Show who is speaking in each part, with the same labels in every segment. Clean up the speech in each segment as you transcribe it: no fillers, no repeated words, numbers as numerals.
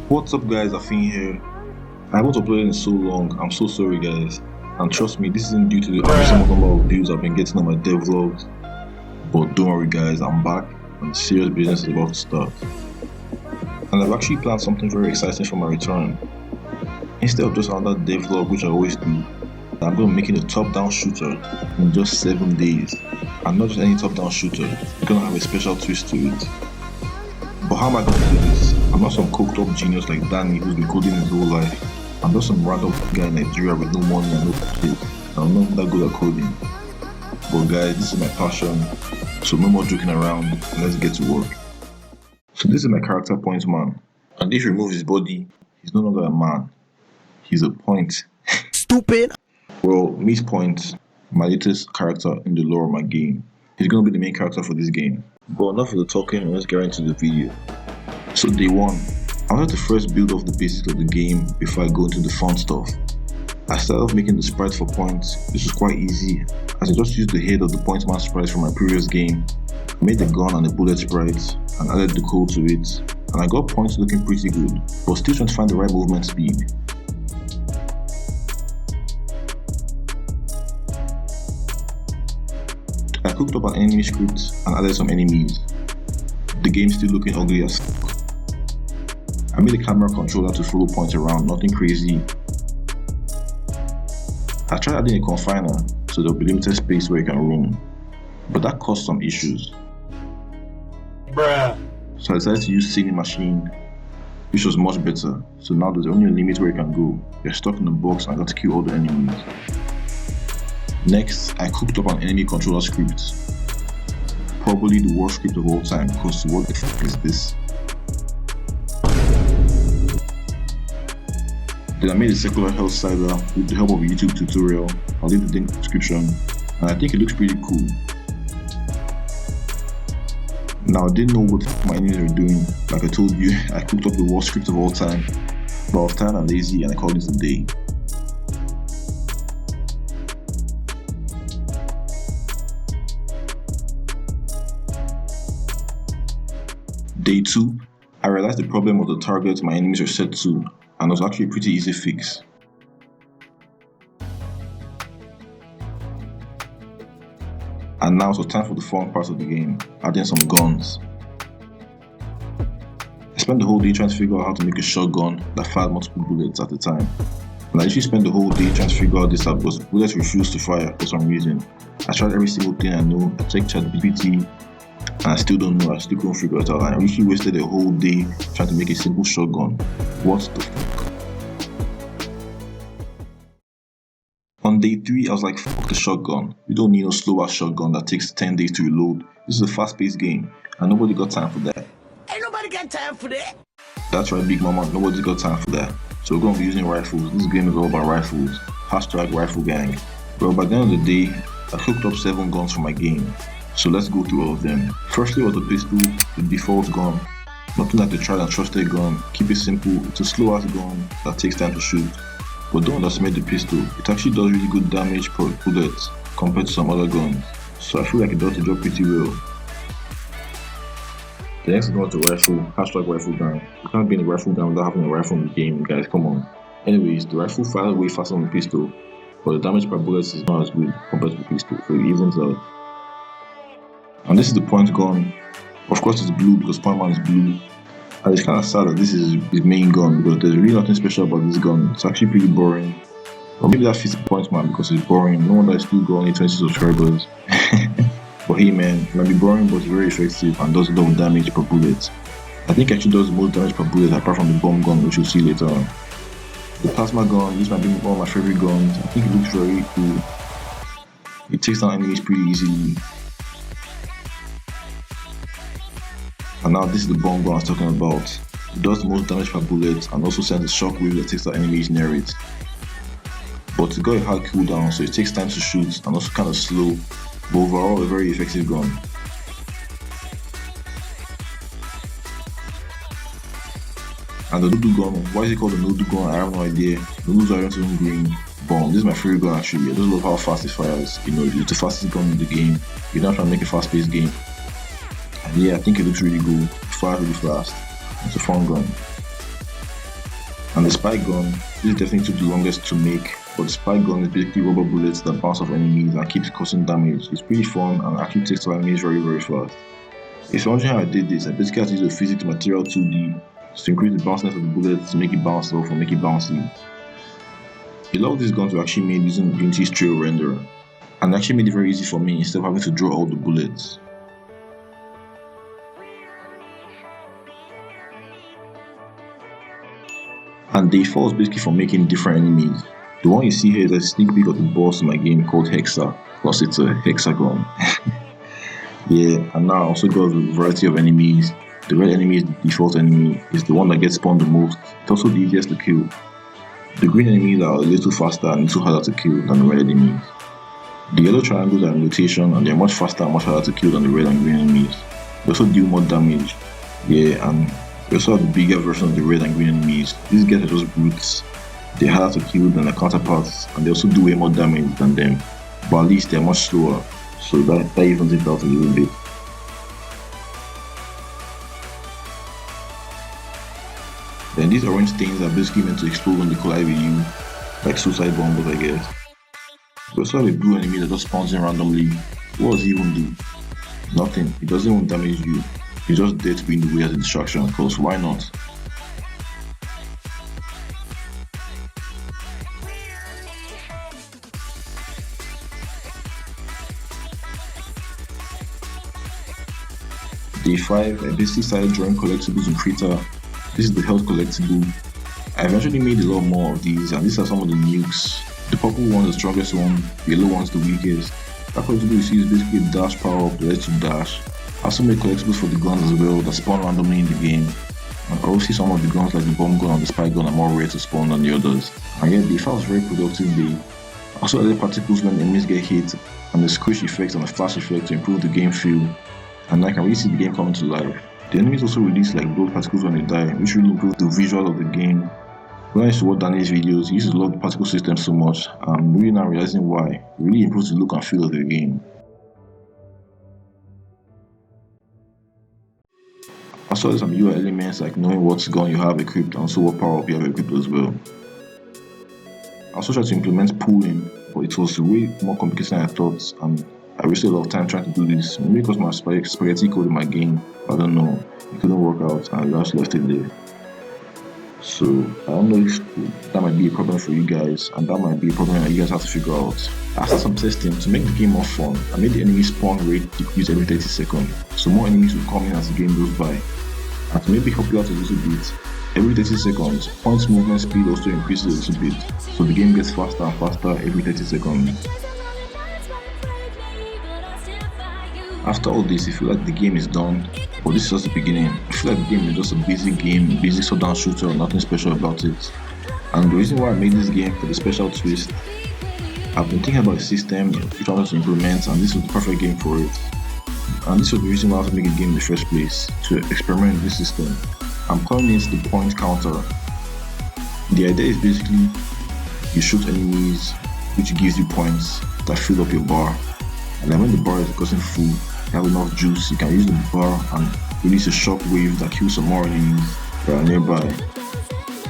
Speaker 1: What's up guys, Afin here. I haven't uploaded in so long, I'm so sorry guys. And trust me, this isn't due to the abnormal number of views I've been getting on my dev vlogs. But don't worry guys, I'm back and serious business is about to start. And I've actually planned something very exciting for my return. Instead of just another dev vlog which I always do, I'm going to be making a top-down shooter in just 7 days. And not just any top-down shooter, it's going to have a special twist to it. But how am I going to do this? I'm not some coked up genius like Danny who's been coding his whole life. I'm just some random guy in Nigeria with no money and no skills. I'm not that good at coding. But guys, this is my passion, so no more joking around, let's get to work. So this is my character point man, and if you remove his body, he's no longer a man, he's a point.
Speaker 2: Stupid!
Speaker 1: Well, meet Point, my latest character in the lore of my game. He's going to be the main character for this game. But enough of the talking, let's get into the video. So day 1, I wanted to first build off the basics of the game before I go into the fun stuff. I started off making the sprite for Point. This was quite easy, as I just used the head of the Point Man sprite from my previous game. I made the gun and the bullet sprite, and added the code to it, and I got Point looking pretty good, but still trying to find the right movement speed. I cooked up an enemy script and added some enemies. The game's still looking ugly as fuck. I made a camera controller to follow Point around, nothing crazy. I tried adding a confiner so there will be limited space where you can roam, but that caused some issues.
Speaker 2: Bruh.
Speaker 1: So I decided to use Singing Machine, which was much better. So now there's only a limit where you can go. You're stuck in the box and I got to kill all the enemies. Next, I cooked up an enemy controller script. Probably the worst script of all time, because what the fuck is this? Then I made a circular health slider with the help of a YouTube tutorial. I'll leave the link in the description, and I think it looks pretty cool. Now I didn't know what my enemies were doing. Like I told you, I cooked up the worst script of all time, but I was tired and lazy and I called it a day. Day 2, I realized the problem of the target my enemies are set to, and it was actually a pretty easy fix. And now it's time for the fun part of the game, adding some guns. I spent the whole day trying to figure out how to make a shotgun that fired multiple bullets at a time. And I actually spent the whole day trying to figure out this out because bullets refused to fire for some reason. I tried every single thing I know, I checked ChatGPT, and I still don't know, I still couldn't figure it out. I literally wasted a whole day trying to make a simple shotgun. What the fuck? On day 3, I was like, fuck the shotgun. We don't need no slow ass shotgun that takes 10 days to reload. This is a fast paced game, and nobody got time for that.
Speaker 2: Ain't nobody got time for that.
Speaker 1: That's right, Big Mama, nobody's got time for that. So we're gonna be using rifles. This game is all about rifles. Hashtag rifle gang. Well, by the end of the day, I hooked up 7 guns for my game. So let's go through all of them. Firstly was the pistol, the default gun. Nothing like the tried and trusted gun. Keep it simple, it's a slow ass gun that takes time to shoot. But don't underestimate the pistol, it actually does really good damage per bullet compared to some other guns. So I feel like it does the job pretty well. The next one was the rifle, hashtag rifle gang. You can't be in a rifle gang without having a rifle in the game, guys, come on. Anyways, the rifle fires way faster than the pistol, but the damage per bullet is not as good compared to the pistol, so it evens out. And this is the Point gun. Of course it's blue because Point Man is blue. And it's kind of sad that this is his main gun because there's really nothing special about this gun. It's actually pretty boring. Or maybe that fits the Point Man because it's boring. No wonder it's still got only 20 subscribers. But hey man, it might be boring but it's very effective and does a lot of damage per bullet. I think it actually does the most damage per bullet apart from the bomb gun, which you'll see later on. The plasma gun, this might be one of my favorite guns. I think it looks very cool. It takes down enemies pretty easily. And now this is the bomb gun I was talking about. It does the most damage per bullet and also sends a shockwave that takes out enemies near it. But it got a hard cooldown, so it takes time to shoot and also kind of slow, but overall a very effective gun. And the noodle gun, why is it called the noodle gun? I have no idea. Noodles are into green. Bomb. This is my favorite gun actually. I just love how fast it fires. You know, it's the fastest gun in the game. You're not trying to make a fast paced game. And yeah, I think it looks really good. It fires really fast. It's a fun gun. And the spike gun, this definitely took the longest to make, but the spike gun is basically rubber bullets that bounce off enemies and keeps causing damage. It's pretty fun and actually takes out enemies very fast. If you're wondering how I did this, I basically had to use a physics material 2D to increase the bounciness of the bullets to make it bounce off or make it bouncy. A lot of these guns were actually made using Unity's trail renderer, and actually made it very easy for me instead of having to draw all the bullets. And day 4 is basically for making different enemies. The one you see here is a sneak peek of the boss in my game called Hexa, plus it's a hexagon. Yeah, and now I also got a variety of enemies. The red enemy is the default enemy, is the one that gets spawned the most. It's also the easiest to kill. The green enemies are a little faster and a little harder to kill than the red enemies. The yellow triangles are in rotation and they're much faster and much harder to kill than the red and green enemies. They also deal more damage. Yeah, and we also have the bigger version of the red and green enemies. These guys are just brutes. They're harder to kill than their counterparts and they also do way more damage than them. But at least they're much slower, so that evens it out a little bit. Then these orange things are basically meant to explode when they collide with you, like suicide bombers I guess. We also have a blue enemy that just spawns in randomly. What does he even do? Nothing, it doesn't even damage you. He's just there to be in the way as a distraction, cause why not? Day 5, I basically started drawing collectibles in Krita. This is the health collectible. I eventually made a lot more of these, and these are some of the nukes. The purple one is the strongest one, the yellow one is the weakest. That collectible you see is basically a dash power up that lets you dash. I also made collectibles for the guns as well that spawn randomly in the game. And obviously some of the guns like the bomb gun and the spike gun are more rare to spawn than the others. And yet day 5 was a very productive day. I also added particles when enemies get hit, and the squish effect and the flash effect to improve the game feel. And I can really see the game coming to life. The enemies also release like blood particles when they die, which really improves the visual of the game. When I used to watch Danny's videos, he used to love the particle system so much, I'm really now realizing why. It really improves the look and feel of the game. I saw some UI elements like knowing what gun you have equipped and also what power up you have equipped as well. I also tried to implement pooling, but it was way more complicated than I thought, and I wasted a lot of time trying to do this. Maybe because my spaghetti code in my game, I don't know, it couldn't work out and I just left it there. So I don't know if that might be a problem for you guys, and that might be a problem that you guys have to figure out. After some testing, to make the game more fun, I made the enemy spawn rate decrease every 30 seconds, so more enemies will come in as the game goes by. And to maybe help you out a little bit, every 30 seconds, points movement speed also increases a little bit, so the game gets faster and faster every 30 seconds. After all this, I feel like the game is done, but this is just the beginning. I feel like the game is just a basic game, basic shutdown shooter, nothing special about it. And the reason why I made this game for the special twist, I've been thinking about a system which I wanted to implement, and this was the perfect game for it. And this was the reason why I wanted to make a game in the first place, to experiment with this system. I'm calling it the point counter. The idea is basically you shoot enemies, which gives you points that fill up your bar. And then when the bar is getting full, you have enough juice, you can use the bar and release a shock wave that kills some more enemies that are nearby.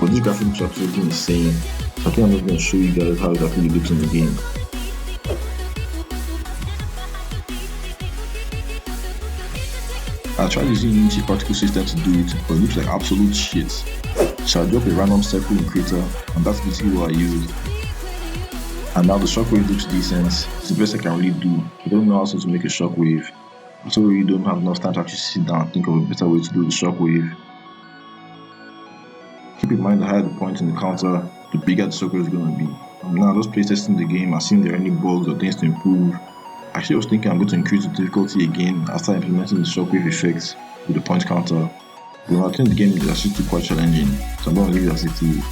Speaker 1: But this graphic looks absolutely insane, so I think I'm just going to show you guys how it actually looks in the game. I tried using Unity particle system to do it, but it looks like absolute shit. So I dropped a random circle in Krita, and that's basically what I used. And now the shockwave looks decent. It's the best I can really do. I don't know how to make a shockwave. I also really don't have enough time to actually sit down and think of a better way to do the shockwave. Keep in mind the higher the point in the counter, the bigger the circle is going to be. I'm now just playtesting the game and seeing if there are any bugs or things to improve. Actually, I was thinking I'm going to increase the difficulty again after implementing the shockwave effects with the point counter. But I think the game is actually still quite challenging, so I'm going to leave it as it is.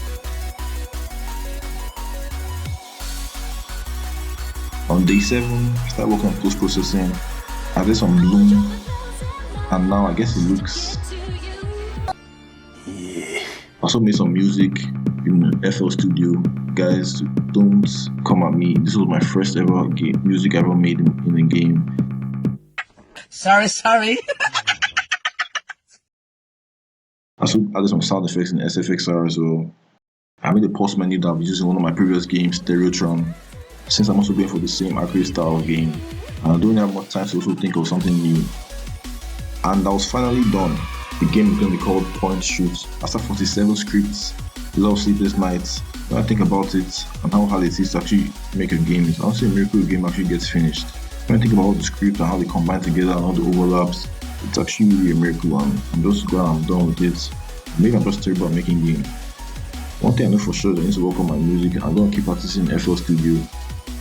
Speaker 1: On day 7, I started working on post-processing. I did some bloom, and now I guess it looks... I also made some music in FL Studio. Guys, don't come at me. This was my first ever music I ever made in a game.
Speaker 2: Sorry.
Speaker 1: I also added some sound effects in SFXR as well. I made a pause menu that I was using one of my previous games, Stereotron, since I'm also going for the same accurate style of game, and I don't have much time to also think of something new. And I was finally done. The game is going to be called Point Shoot. After 47 scripts, a lot of sleepless nights, when I think about it and how hard it is to actually make a game, it's honestly a miracle a game actually gets finished. When I think about all the scripts and how they combine together and all the overlaps, it's actually really a miracle, and I'm just glad I'm done with it. Maybe I'm just terrible at making games. One thing I know for sure is I need to work on my music. I'm going to keep practicing in FL Studio.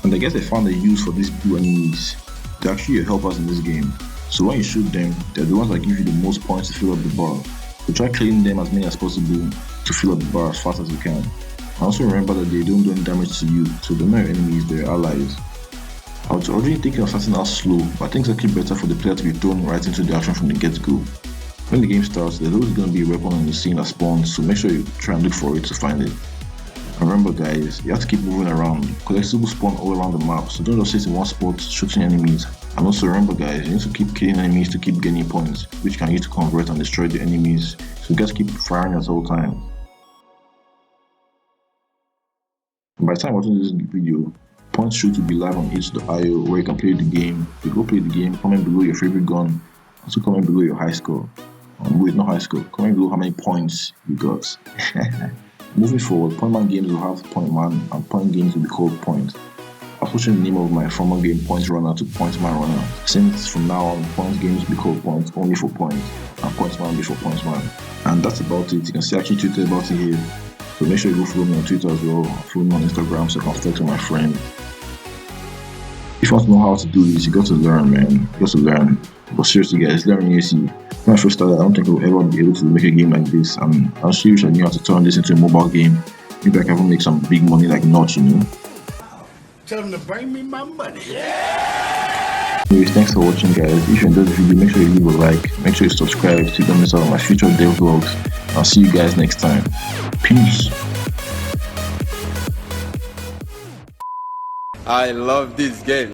Speaker 1: And I guess I found a use for these blue enemies. They're actually help us in this game. So when you shoot them, they're the ones that give you the most points to fill up the bar. So try killing them as many as possible to fill up the bar as fast as you can. And also remember that they don't do any damage to you, so they're not your enemies, they're your allies. I was originally thinking of starting out slow, but I think it's actually better for the player to be thrown right into the action from the get-go. When the game starts, there's always going to be a weapon on the scene that spawns, so make sure you try and look for it to find it. Remember guys, you have to keep moving around. Collectibles spawn all around the map, so don't just sit in one spot shooting enemies. And also remember guys, you need to keep killing enemies to keep gaining points, which can use to convert and destroy the enemies, so you guys keep firing at all times. By the time watching this video, Point Shoot will be live on itch.io where you can play the game. If you go play the game, comment below your favorite gun, also comment below your high score. Wait, not high score, comment below how many points you got. Moving forward, Point Man games will have Point Man and Point games will be called Point. I'll switch the name of my former game Point Runner to Point Man Runner, since from now on Point games will be called Point only for Point and Point Man will be for Point Man. And that's about it. You can see I actually tweeted about it here. So make sure you go follow me on Twitter as well, follow me on Instagram so I can flex with my friends. If you want to know how to do this, you got to learn, man. You got to learn. But seriously guys, learning easy. When I first started, I don't think I would ever be able to make a game like this, and I actually wish I knew how to turn this into a mobile game. Maybe I can even make some big money like Notch, you know?
Speaker 2: Tell them to bring me my money.
Speaker 1: Anyways, thanks for watching guys. If you enjoyed the video, make sure you leave a like, make sure you subscribe so you don't miss out on my future dev vlogs. I'll see you guys next time. Peace.
Speaker 3: I love this game.